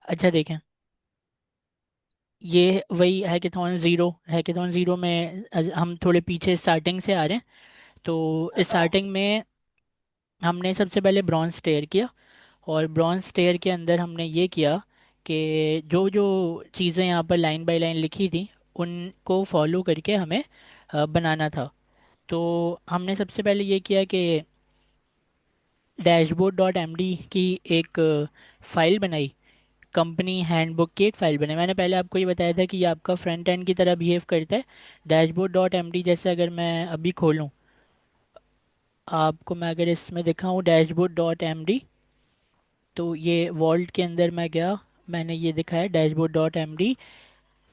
अच्छा देखें, ये वही हैकेथॉन ज़ीरो में हम थोड़े पीछे स्टार्टिंग से आ रहे हैं। तो स्टार्टिंग में हमने सबसे पहले ब्रॉन्ज टेयर किया। और ब्रॉन्ज टेयर के अंदर हमने ये किया कि जो जो चीज़ें यहाँ पर लाइन बाय लाइन लिखी थी उनको फॉलो करके हमें बनाना था। तो हमने सबसे पहले ये किया कि dashboard.md की एक फ़ाइल बनाई। कंपनी हैंडबुक की एक फ़ाइल बनाई। मैंने पहले आपको ये बताया था कि ये आपका फ्रंट एंड की तरह बिहेव करता है। dashboard.md जैसे अगर मैं अभी खोलूँ, आपको मैं अगर इसमें दिखाऊँ dashboard.md, तो ये वॉल्ट के अंदर मैं गया, मैंने ये दिखाया dashboard.md।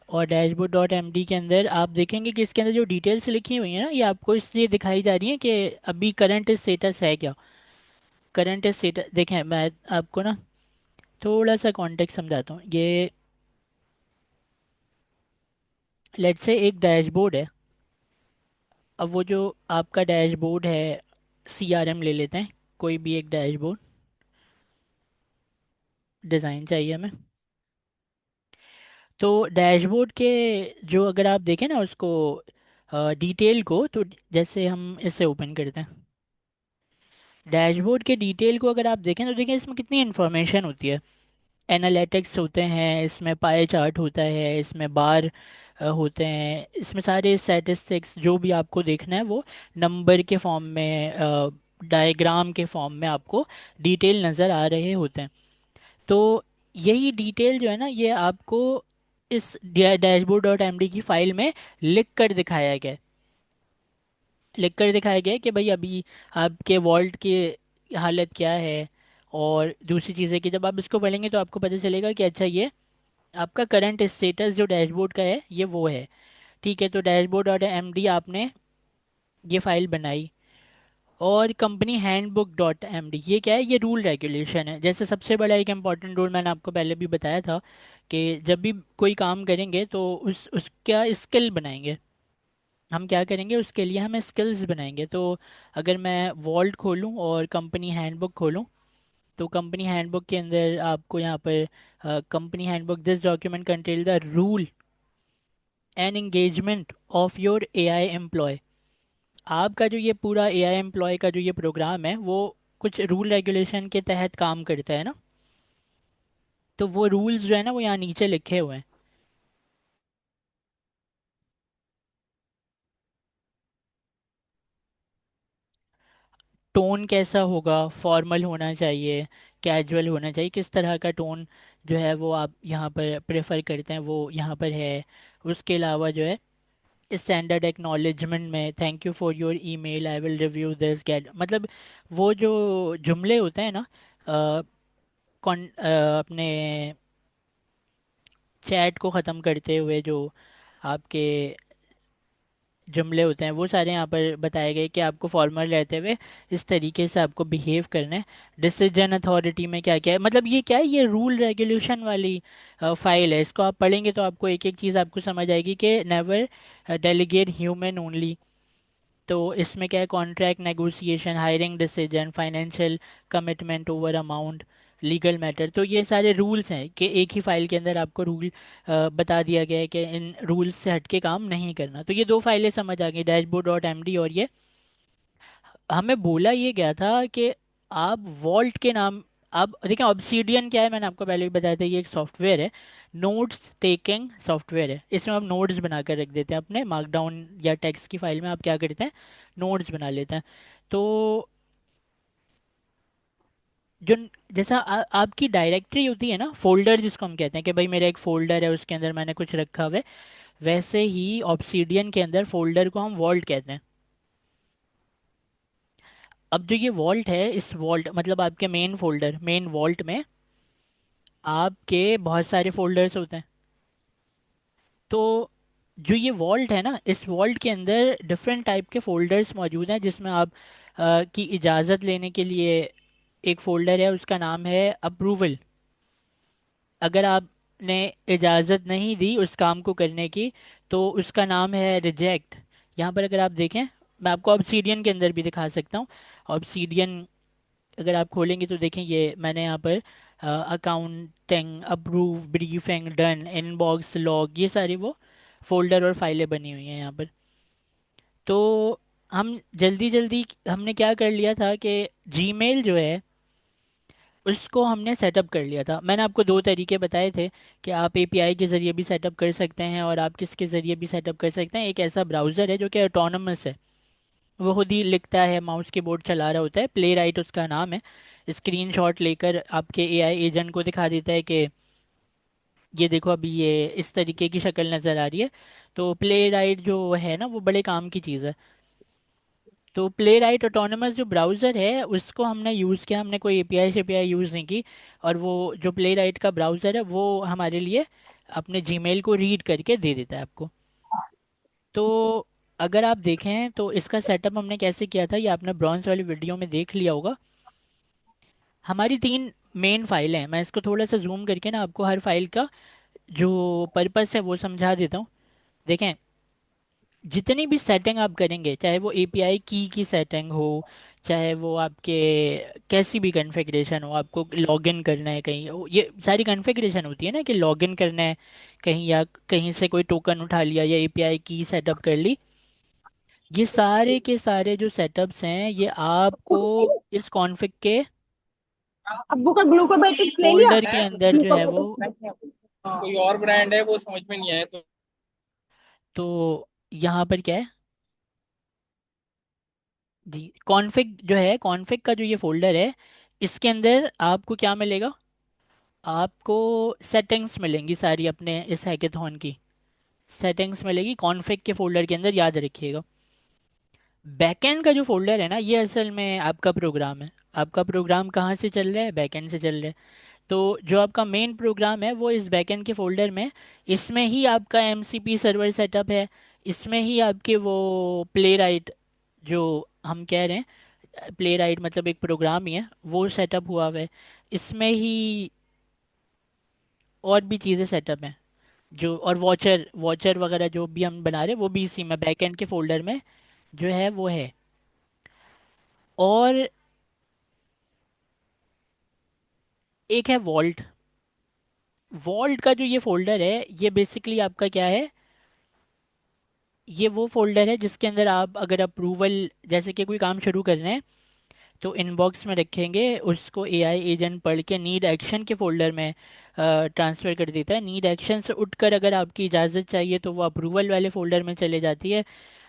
और dashboard.md के अंदर आप देखेंगे कि इसके अंदर जो डिटेल्स लिखी हुई है ना, ये आपको इसलिए दिखाई जा रही है कि अभी करंट स्टेटस है क्या। करंट स्टेटस देखें, मैं आपको ना थोड़ा सा कॉन्टेक्स्ट समझाता हूँ। ये लेट्स से एक डैशबोर्ड है। अब वो जो आपका डैशबोर्ड है, सीआरएम ले लेते हैं, कोई भी एक डैशबोर्ड डिज़ाइन चाहिए हमें। तो डैशबोर्ड के जो अगर आप देखें ना उसको, डिटेल को, तो जैसे हम इसे ओपन करते हैं, डैशबोर्ड के डिटेल को अगर आप देखें तो देखें इसमें कितनी इन्फॉर्मेशन होती है। एनालिटिक्स होते हैं, इसमें पाई चार्ट होता है, इसमें बार होते हैं, इसमें सारे स्टैटिस्टिक्स जो भी आपको देखना है वो नंबर के फॉर्म में, डायग्राम के फॉर्म में आपको डिटेल नज़र आ रहे होते हैं। तो यही डिटेल जो है ना, ये आपको इस dashboard.md की फाइल में लिख कर दिखाया गया है। लिख कर दिखाया गया है कि भाई अभी आपके वॉल्ट की हालत क्या है। और दूसरी चीज़ है कि जब आप इसको पढ़ेंगे तो आपको पता चलेगा कि अच्छा, ये आपका करंट स्टेटस जो डैशबोर्ड का है ये वो है। ठीक है, तो dashboard.md आपने ये फाइल बनाई। और कंपनी हैंडबुक.md ये क्या है, ये रूल रेगुलेशन है। जैसे सबसे बड़ा एक इम्पॉर्टेंट रूल मैंने आपको पहले भी बताया था कि जब भी कोई काम करेंगे तो उसका स्किल बनाएंगे। हम क्या करेंगे, उसके लिए हमें स्किल्स बनाएंगे। तो अगर मैं वॉल्ट खोलूँ और कंपनी हैंडबुक खोलूँ, तो कंपनी हैंडबुक के अंदर आपको यहाँ पर company handbook, this document contain the rule and engagement of your AI employ. आपका जो ये पूरा एआई एम्प्लॉय का जो ये प्रोग्राम है वो कुछ रूल रेगुलेशन के तहत काम करता है ना। तो वो रूल्स जो है ना वो यहाँ नीचे लिखे हुए हैं। टोन कैसा होगा, फॉर्मल होना चाहिए, कैजुअल होना चाहिए, किस तरह का टोन जो है वो आप यहाँ पर प्रेफर करते हैं वो यहाँ पर है। उसके अलावा जो है स्टैंडर्ड एक्नॉलेजमेंट में, thank you for your email, I will review this gate, मतलब वो जो जुमले होते हैं ना, अपने चैट को ख़त्म करते हुए जो आपके जुमले होते हैं वो सारे यहाँ पर बताए गए कि आपको फॉर्मल रहते हुए इस तरीके से आपको बिहेव करना है। डिसीजन अथॉरिटी में क्या क्या है, मतलब ये क्या है, ये रूल रेगुलेशन वाली फाइल है। इसको आप पढ़ेंगे तो आपको एक एक चीज़ आपको समझ आएगी कि नेवर डेलीगेट ह्यूमन ओनली। तो इसमें क्या है, contract negotiation, hiring decision, financial commitment over amount, legal matter, तो ये सारे रूल्स हैं कि एक ही फाइल के अंदर आपको रूल बता दिया गया है कि इन रूल्स से हट के काम नहीं करना। तो ये दो फाइलें समझ आ गई, dashboard.md और ये। हमें बोला ये गया था कि आप वॉल्ट के नाम, आप देखें ऑब्सीडियन क्या है, मैंने आपको पहले भी बताया था, ये एक सॉफ्टवेयर है, नोट्स टेकिंग सॉफ्टवेयर है। इसमें आप नोट्स बनाकर रख देते हैं अपने मार्कडाउन या टेक्स्ट की फाइल में, आप क्या करते हैं, नोट्स बना लेते हैं। तो जो जैसा आपकी डायरेक्टरी होती है ना, फोल्डर जिसको हम कहते हैं कि भाई मेरा एक फोल्डर है उसके अंदर मैंने कुछ रखा हुआ है, वैसे ही ऑब्सीडियन के अंदर फोल्डर को हम वॉल्ट कहते हैं। अब जो ये वॉल्ट है, इस वॉल्ट मतलब आपके मेन फोल्डर, मेन वॉल्ट में आपके बहुत सारे फोल्डर्स होते हैं। तो जो ये वॉल्ट है ना, इस वॉल्ट के अंदर डिफरेंट टाइप के फोल्डर्स मौजूद हैं जिसमें आप की इजाज़त लेने के लिए एक फ़ोल्डर है, उसका नाम है अप्रूवल। अगर आपने इजाज़त नहीं दी उस काम को करने की तो उसका नाम है रिजेक्ट। यहाँ पर अगर आप देखें, मैं आपको ऑब्सीडियन के अंदर भी दिखा सकता हूँ। ऑब्सीडियन अगर आप खोलेंगे तो देखें, ये मैंने यहाँ पर accounting, approve, briefing, done, inbox, log, ये सारी वो फोल्डर और फाइलें बनी हुई हैं यहाँ पर। तो हम जल्दी जल्दी हमने क्या कर लिया था कि जीमेल जो है उसको हमने सेटअप कर लिया था। मैंने आपको दो तरीके बताए थे कि आप एपीआई के ज़रिए भी सेटअप कर सकते हैं और आप किसके ज़रिए भी सेटअप कर सकते हैं। एक ऐसा ब्राउज़र है जो कि ऑटोनमस है, वो खुद ही लिखता है, माउस की बोर्ड चला रहा होता है, प्ले राइट उसका नाम है। स्क्रीनशॉट लेकर आपके एआई एजेंट को दिखा देता है कि ये देखो अभी ये इस तरीके की शक्ल नज़र आ रही है। तो प्ले राइट जो है ना वो बड़े काम की चीज़ है। तो प्ले राइट ऑटोनमस जो ब्राउज़र है उसको हमने यूज़ किया, हमने कोई एपीआई शेपीआई यूज़ नहीं की। और वो जो प्ले राइट का ब्राउज़र है वो हमारे लिए अपने जीमेल को रीड करके दे देता है आपको। तो अगर आप देखें तो इसका सेटअप हमने कैसे किया था ये आपने ब्रॉन्ज वाली वीडियो में देख लिया होगा। हमारी तीन मेन फाइलें हैं, मैं इसको थोड़ा सा जूम करके ना आपको हर फाइल का जो पर्पस है वो समझा देता हूँ। देखें, जितनी भी सेटिंग आप करेंगे, चाहे वो एपीआई की सेटिंग हो, चाहे वो आपके कैसी भी कॉन्फ़िगरेशन हो, आपको लॉगिन करना है कहीं, ये सारी कॉन्फ़िगरेशन होती है ना कि लॉगिन करना है कहीं, या कहीं से कोई टोकन उठा लिया या एपीआई की सेटअप कर ली। ये सारे के सारे जो सेटअप्स हैं ये आपको इस कॉन्फ़िग के अब्बू का ग्लूकोबाइटिक्स ले लिया फोल्डर के है। अंदर जो है वो, कोई और ब्रांड है वो समझ में नहीं आया तो। तो यहाँ पर क्या है जी, कॉन्फ़िग जो है, कॉन्फ़िग का जो ये फोल्डर है, इसके अंदर आपको क्या मिलेगा, आपको सेटिंग्स मिलेंगी सारी अपने इस हैकेथॉन की। सेटिंग्स मिलेगी कॉन्फ़िग के फोल्डर के अंदर, याद रखिएगा। बैकएंड का जो फोल्डर है ना ये असल में आपका प्रोग्राम है। आपका प्रोग्राम कहाँ से चल रहा है, बैकएंड से चल रहा है। तो जो आपका मेन प्रोग्राम है वो इस बैकएंड के फोल्डर में, इसमें ही आपका एमसीपी सर्वर सेटअप है, इसमें ही आपके वो प्ले राइट जो हम कह रहे हैं, प्ले राइट मतलब एक प्रोग्राम ही है, वो सेटअप हुआ हुआ है। इसमें ही और भी चीज़ें सेटअप हैं जो, और वॉचर वॉचर वगैरह जो भी हम बना रहे हैं वो भी इसी में बैकएंड के फोल्डर में जो है वो है। और एक है वॉल्ट। वॉल्ट का जो ये फोल्डर है ये बेसिकली आपका क्या है, ये वो फोल्डर है जिसके अंदर आप अगर अप्रूवल, जैसे कि कोई काम शुरू कर रहे हैं तो इनबॉक्स में रखेंगे, उसको एआई एजेंट पढ़ के नीड एक्शन के फोल्डर में ट्रांसफ़र कर देता है। नीड एक्शन से उठकर अगर आपकी इजाज़त चाहिए तो वो अप्रूवल वाले फोल्डर में चले जाती है,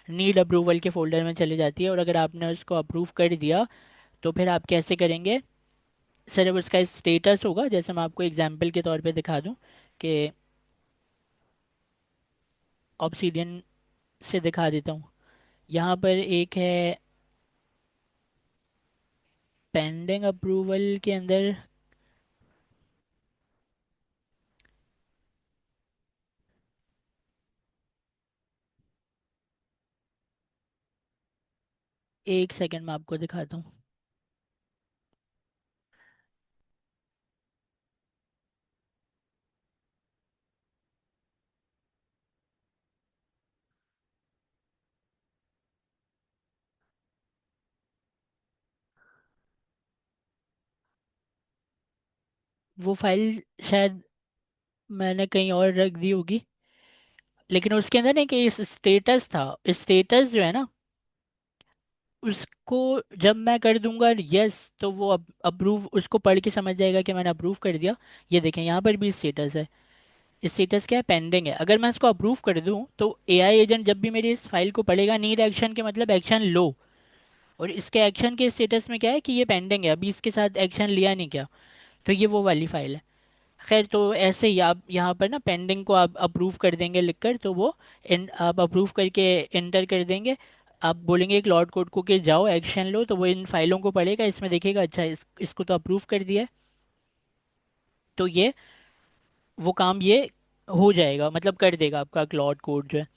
नीड अप्रूवल के फोल्डर में चली जाती है। और अगर आपने उसको अप्रूव कर दिया तो फिर आप कैसे करेंगे, सिर्फ उसका स्टेटस होगा, जैसे मैं आपको एग्जांपल के तौर पे दिखा दूं कि ऑब्सीडियन से दिखा देता हूँ। यहाँ पर एक है पेंडिंग अप्रूवल के अंदर, एक सेकंड में आपको दिखाता हूँ। वो फाइल शायद मैंने कहीं और रख दी होगी, लेकिन उसके अंदर ना कि इस स्टेटस था, स्टेटस जो है ना उसको जब मैं कर दूंगा यस तो वो अप्रूव, उसको पढ़ के समझ जाएगा कि मैंने अप्रूव कर दिया। ये देखें यहाँ पर भी स्टेटस है, स्टेटस क्या है, पेंडिंग है। अगर मैं इसको अप्रूव कर दूं तो एआई एजेंट जब भी मेरी इस फाइल को पढ़ेगा, नीड एक्शन के मतलब एक्शन लो, और इसके एक्शन के स्टेटस में क्या है कि ये पेंडिंग है, अभी इसके साथ एक्शन लिया नहीं क्या, तो ये वो वाली फाइल है। खैर, तो ऐसे ही आप यहाँ पर ना पेंडिंग को आप अप्रूव कर देंगे लिखकर, तो वो आप अप्रूव करके इंटर कर देंगे। आप बोलेंगे एक लॉर्ड कोड को कि जाओ एक्शन लो, तो वो इन फाइलों को पढ़ेगा, इसमें देखेगा अच्छा इसको तो अप्रूव कर दिया है, तो ये वो काम ये हो जाएगा, मतलब कर देगा आपका क्लॉड कोड जो है।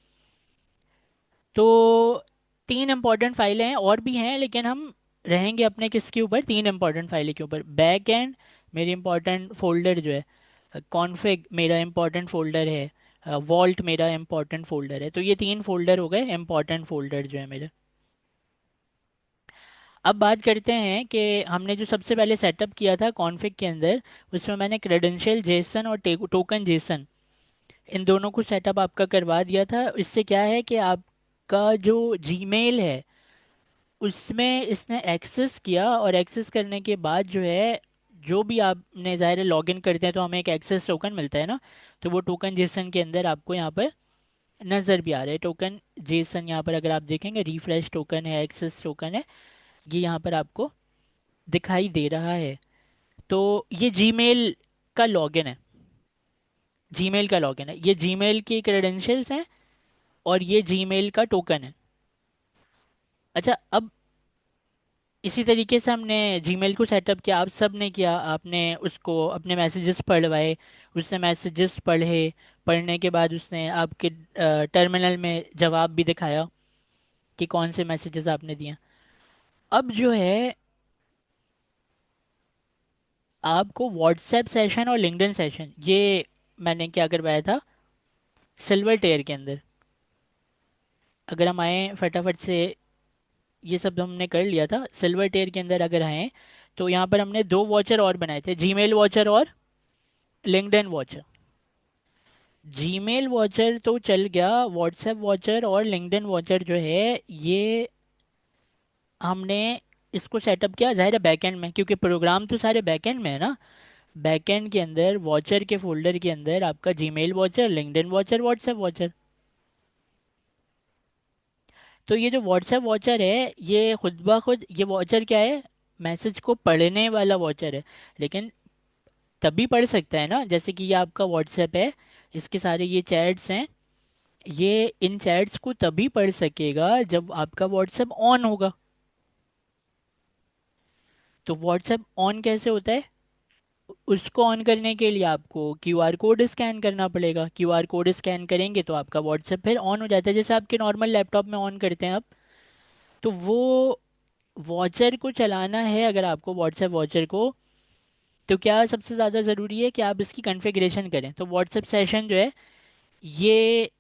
तो तीन इंपॉर्टेंट फाइलें हैं, और भी हैं लेकिन हम रहेंगे अपने किसके ऊपर, तीन इंपॉर्टेंट फाइलें के ऊपर। बैक एंड मेरी इंपॉर्टेंट फोल्डर जो है, कॉन्फ़िग मेरा इंपॉर्टेंट फोल्डर है, वॉल्ट मेरा इंपॉर्टेंट फोल्डर है। तो ये तीन फोल्डर हो गए इंपॉर्टेंट फोल्डर जो है मेरे। अब बात करते हैं कि हमने जो सबसे पहले सेटअप किया था कॉन्फ़िग के अंदर, उसमें मैंने क्रेडेंशियल जेसन और टोकन जेसन इन दोनों को सेटअप आपका करवा दिया था। इससे क्या है कि आपका जो जीमेल है उसमें इसने एक्सेस किया, और एक्सेस करने के बाद जो है, जो भी आपने ज़ाहिर है लॉगिन करते हैं तो हमें एक एक्सेस टोकन मिलता है ना, तो वो टोकन जेसन के अंदर आपको यहाँ पर नज़र भी आ रहा है। टोकन जेसन यहाँ पर अगर आप देखेंगे, रिफ्रेश टोकन है, एक्सेस टोकन है, ये यहाँ पर आपको दिखाई दे रहा है। तो ये जीमेल का लॉगिन है, जीमेल का लॉगिन है, ये जीमेल की क्रेडेंशियल्स हैं, और ये जीमेल का टोकन है। अच्छा, अब इसी तरीके से हमने जीमेल को सेटअप किया, आप सब ने किया, आपने उसको अपने मैसेजेस पढ़वाए, उसने मैसेजेस पढ़े, पढ़ने के बाद उसने आपके टर्मिनल में जवाब भी दिखाया कि कौन से मैसेजेस आपने दिए। अब जो है, आपको व्हाट्सएप सेशन और लिंक्डइन सेशन, ये मैंने क्या करवाया था सिल्वर टेयर के अंदर। अगर हम आए फटाफट से, ये सब हमने कर लिया था सिल्वर टेयर के अंदर। अगर आए तो यहाँ पर हमने दो वॉचर और बनाए थे, जीमेल वॉचर और लिंक्डइन वॉचर। जीमेल वॉचर तो चल गया, व्हाट्सएप वॉचर और लिंक्डइन वॉचर जो है, ये हमने इसको सेटअप किया जाहिर है बैकएंड में, क्योंकि प्रोग्राम तो सारे बैकएंड में है ना। बैकएंड के अंदर वॉचर के फोल्डर के अंदर आपका Gmail watcher, LinkedIn watcher, WhatsApp watcher. तो ये जो व्हाट्सएप वॉचर है, ये खुद ब खुद ये वॉचर क्या है, मैसेज को पढ़ने वाला वॉचर है। लेकिन तभी पढ़ सकता है ना, जैसे कि ये आपका व्हाट्सएप है, इसके सारे ये चैट्स हैं, ये इन चैट्स को तभी पढ़ सकेगा जब आपका व्हाट्सएप ऑन होगा। तो व्हाट्सएप ऑन कैसे होता है, उसको ऑन करने के लिए आपको क्यूआर कोड स्कैन करना पड़ेगा। क्यूआर कोड स्कैन करेंगे तो आपका व्हाट्सएप फिर ऑन हो जाता है, जैसे आपके नॉर्मल लैपटॉप में ऑन करते हैं आप। तो वो वॉचर को चलाना है अगर आपको, व्हाट्सएप वॉचर को, तो क्या सबसे ज़्यादा ज़रूरी है कि आप इसकी कॉन्फ़िगरेशन करें। तो व्हाट्सएप सेशन जो है, ये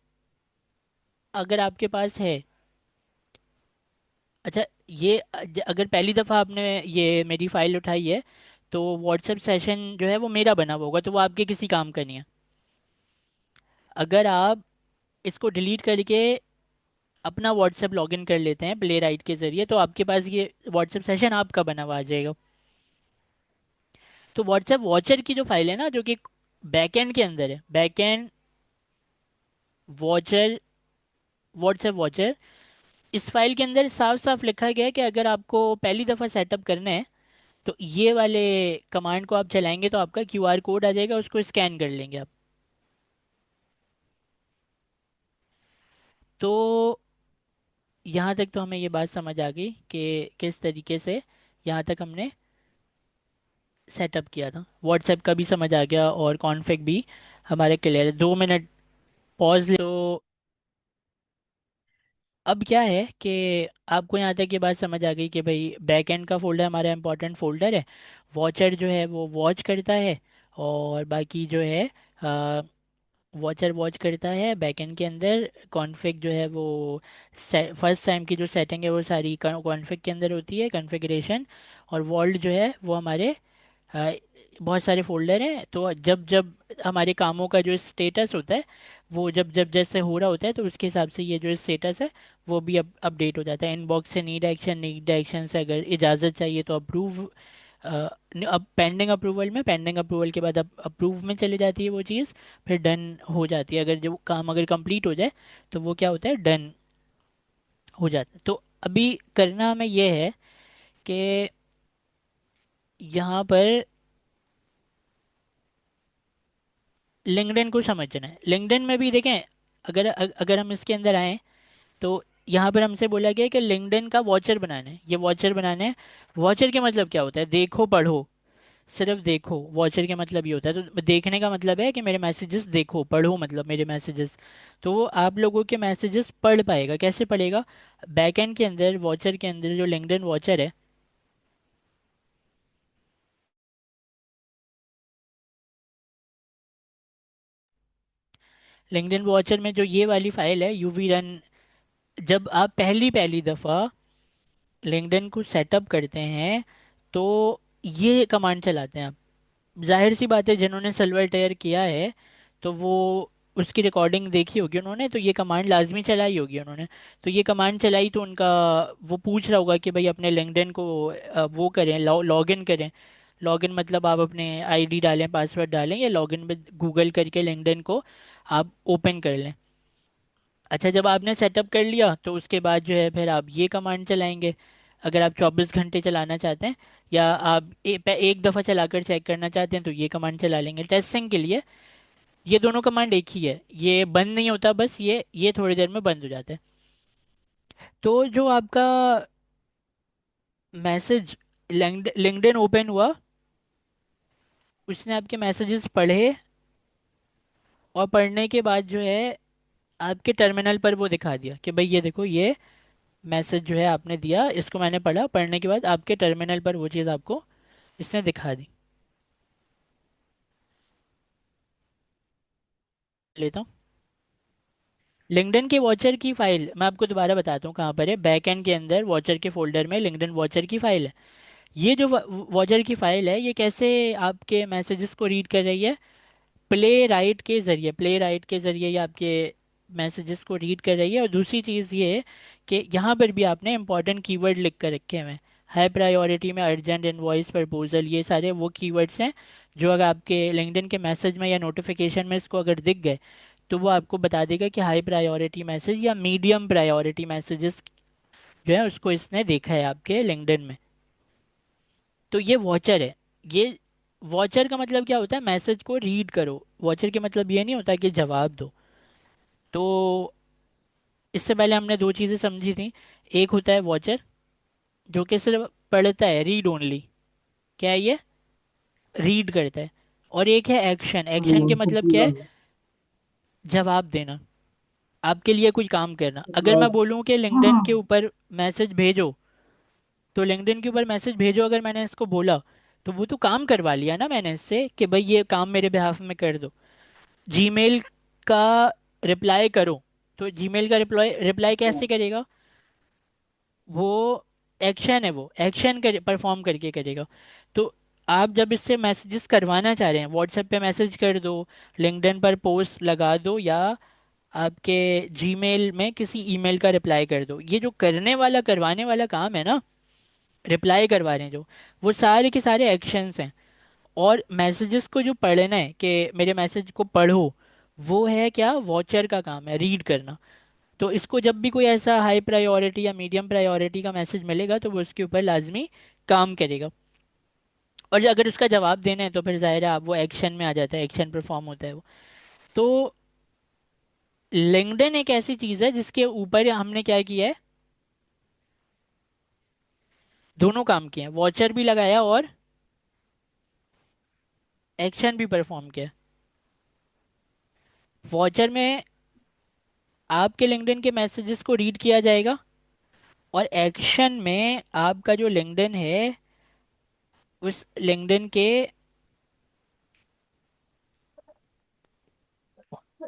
अगर आपके पास है, अच्छा, ये अगर पहली दफ़ा आपने ये मेरी फाइल उठाई है, तो व्हाट्सएप सेशन जो है वो मेरा बना हुआ होगा, तो वो आपके किसी काम का नहीं है। अगर आप इसको डिलीट करके अपना व्हाट्सएप लॉगिन कर लेते हैं प्ले राइट के ज़रिए, तो आपके पास ये व्हाट्सएप सेशन आपका बना हुआ आ जाएगा। तो व्हाट्सएप वॉचर की जो फाइल है ना, जो कि बैकएंड के अंदर है, बैकएंड वॉचर, व्हाट्सएप वॉचर, इस फाइल के अंदर साफ साफ लिखा गया है कि अगर आपको पहली दफ़ा सेटअप करना है, तो ये वाले कमांड को आप चलाएंगे तो आपका क्यूआर कोड आ जाएगा, उसको स्कैन कर लेंगे आप। तो यहाँ तक तो हमें ये बात समझ आ गई कि किस तरीके से यहाँ तक हमने सेटअप किया था। व्हाट्सएप का भी समझ आ गया और कॉन्फ़िग भी हमारे क्लियर है। 2 मिनट पॉज ले तो अब क्या है कि आपको यहाँ तक ये बात समझ आ गई कि भाई बैकएंड का फोल्डर हमारा इंपॉर्टेंट फोल्डर है, वॉचर जो है वो वॉच करता है, और बाकी जो है वॉचर वॉच करता है बैकएंड के अंदर। कॉन्फ़िग जो है वो फर्स्ट टाइम की जो सेटिंग है वो सारी कॉन्फ़िग के अंदर होती है, कॉन्फ़िगरेशन। और वॉल्ट जो है वो हमारे अ, बहुत सारे फोल्डर हैं, तो जब जब हमारे कामों का जो स्टेटस होता है, वो जब जब जैसे हो रहा होता है, तो उसके हिसाब से ये जो स्टेटस है वो भी अपडेट हो जाता है। इनबॉक्स से नीड एक्शन से अगर इजाज़त चाहिए तो अप्रूव, अब पेंडिंग अप्रूवल में, पेंडिंग अप्रूवल के बाद अब अप्रूव में चली जाती है वो चीज़, फिर डन हो जाती है। अगर जो काम अगर कंप्लीट हो जाए तो वो क्या होता है, डन हो जाता है। तो अभी करना हमें ये है कि यहाँ पर लिंक्डइन को समझना है। लिंक्डइन में भी देखें, अगर हम इसके अंदर आए, तो यहाँ पर हमसे बोला गया है कि लिंक्डइन का वॉचर बनाना है, ये वॉचर बनाना है। वॉचर के मतलब क्या होता है, देखो पढ़ो, सिर्फ देखो, वॉचर का मतलब ये होता है। तो देखने का मतलब है कि मेरे मैसेजेस देखो, पढ़ो मतलब मेरे मैसेजेस। तो वो आप लोगों के मैसेजेस पढ़ पाएगा, कैसे पढ़ेगा, बैकएंड के अंदर वॉचर के अंदर जो लिंक्डइन वॉचर है, लिंक्डइन वॉचर में जो ये वाली फाइल है यूवी रन, जब आप पहली पहली दफ़ा लिंक्डइन को सेटअप करते हैं तो ये कमांड चलाते हैं आप। जाहिर सी बात है, जिन्होंने सिल्वर टेयर किया है तो वो उसकी रिकॉर्डिंग देखी होगी उन्होंने, तो ये कमांड लाजमी चलाई होगी उन्होंने। तो ये कमांड चलाई तो उनका वो पूछ रहा होगा कि भाई अपने लिंक्डइन को वो करें, लॉगिन करें। लॉगिन मतलब आप अपने आईडी डालें, पासवर्ड डालें, या लॉगिन में गूगल करके लिंक्डइन को आप ओपन कर लें। अच्छा, जब आपने सेटअप कर लिया तो उसके बाद जो है फिर आप ये कमांड चलाएंगे। अगर आप 24 घंटे चलाना चाहते हैं, या आप एक दफ़ा चलाकर चेक करना चाहते हैं, तो ये कमांड चला लेंगे टेस्टिंग के लिए। ये दोनों कमांड एक ही है, ये बंद नहीं होता, बस ये थोड़ी देर में बंद हो जाता है। तो जो आपका मैसेज लिंक्डइन ओपन हुआ, उसने आपके मैसेजेस पढ़े, और पढ़ने के बाद जो है आपके टर्मिनल पर वो दिखा दिया कि भाई ये देखो, ये मैसेज जो है आपने दिया, इसको मैंने पढ़ा, पढ़ने के बाद आपके टर्मिनल पर वो चीज़ आपको इसने दिखा दी। लेता हूँ। लिंक्डइन के वॉचर की फाइल मैं आपको दोबारा बताता हूँ कहाँ पर है। बैकएंड के अंदर वॉचर के फोल्डर में लिंक्डइन वॉचर की फाइल है। ये जो वॉचर की फाइल है, ये कैसे आपके मैसेजेस को रीड कर रही है? प्ले राइट के ज़रिए ये आपके मैसेजेस को रीड कर रही है। और दूसरी चीज़ ये है कि यहाँ पर भी आपने इंपॉर्टेंट कीवर्ड लिख कर रखे हुए हैं। हाई प्रायोरिटी में अर्जेंट, इनवॉइस, प्रपोजल, ये सारे वो कीवर्ड्स हैं जो अगर आपके लिंक्डइन के मैसेज में या नोटिफिकेशन में इसको अगर दिख गए, तो वो आपको बता देगा कि हाई प्रायोरिटी मैसेज या मीडियम प्रायोरिटी मैसेजेस जो है उसको इसने देखा है आपके लिंक्डइन में। तो ये वॉचर है। ये वॉचर का मतलब क्या होता है? मैसेज को रीड करो। वॉचर के मतलब ये नहीं होता कि जवाब दो। तो इससे पहले हमने दो चीज़ें समझी थी। एक होता है वॉचर, जो कि सिर्फ पढ़ता है, रीड ओनली। क्या है ये? रीड करता है। और एक है एक्शन। एक्शन के मतलब क्या है? जवाब देना, आपके लिए कोई काम करना। अगर मैं बोलूँ कि लिंक्डइन के ऊपर मैसेज भेजो, तो लिंक्डइन के ऊपर मैसेज भेजो अगर मैंने इसको बोला, तो वो तो काम करवा लिया ना मैंने इससे कि भाई ये काम मेरे बिहाफ में कर दो। जीमेल का रिप्लाई करो, तो जीमेल का रिप्लाई रिप्लाई कैसे करेगा? वो एक्शन है, वो एक्शन कर परफॉर्म करके करेगा। तो आप जब इससे मैसेजेस करवाना चाह रहे हैं, व्हाट्सएप पे मैसेज कर दो, लिंक्डइन पर पोस्ट लगा दो, या आपके जीमेल में किसी ईमेल का रिप्लाई कर दो, ये जो करने वाला करवाने वाला काम है ना, रिप्लाई करवा रहे हैं जो, वो सारे के सारे एक्शंस हैं। और मैसेजेस को जो पढ़ना है कि मेरे मैसेज को पढ़ो, वो है क्या? वॉचर का काम है रीड करना। तो इसको जब भी कोई ऐसा हाई प्रायोरिटी या मीडियम प्रायोरिटी का मैसेज मिलेगा, तो वो उसके ऊपर लाजमी काम करेगा। और अगर उसका जवाब देना है, तो फिर जाहिर है आप वो एक्शन में आ जाता है, एक्शन परफॉर्म होता है वो। तो लिंक्डइन एक ऐसी चीज है जिसके ऊपर हमने क्या किया है? दोनों काम किए हैं, वॉचर भी लगाया और एक्शन भी परफॉर्म किया। वॉचर में आपके लिंक्डइन के मैसेजेस को रीड किया जाएगा, और एक्शन में आपका जो लिंक्डइन है, उस लिंक्डइन के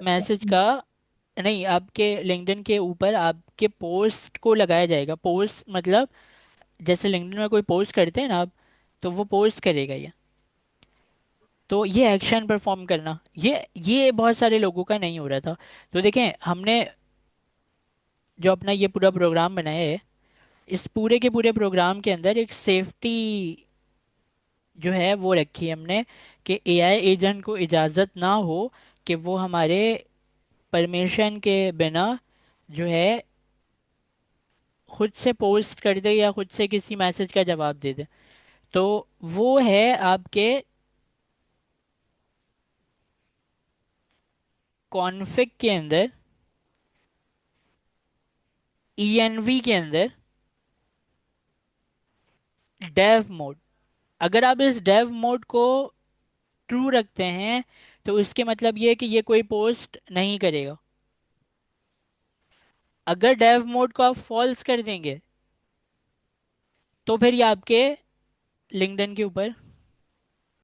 मैसेज का, नहीं, आपके लिंक्डइन के ऊपर आपके पोस्ट को लगाया जाएगा। पोस्ट मतलब जैसे लिंक्डइन में कोई पोस्ट करते हैं ना आप, तो वो पोस्ट करेगा ये। तो ये एक्शन परफॉर्म करना, ये बहुत सारे लोगों का नहीं हो रहा था। तो देखें, हमने जो अपना ये पूरा प्रोग्राम बनाया है, इस पूरे के पूरे प्रोग्राम के अंदर एक सेफ्टी जो है वो रखी है हमने, कि एआई एजेंट को इजाज़त ना हो कि वो हमारे परमिशन के बिना जो है खुद से पोस्ट कर दे, या खुद से किसी मैसेज का जवाब दे दे। तो वो है आपके कॉन्फ़िग के अंदर, ईएनवी के अंदर, डेव मोड। अगर आप इस डेव मोड को ट्रू रखते हैं, तो इसके मतलब ये है कि ये कोई पोस्ट नहीं करेगा। अगर डेव मोड को आप फॉल्स कर देंगे, तो फिर ये आपके लिंक्डइन के ऊपर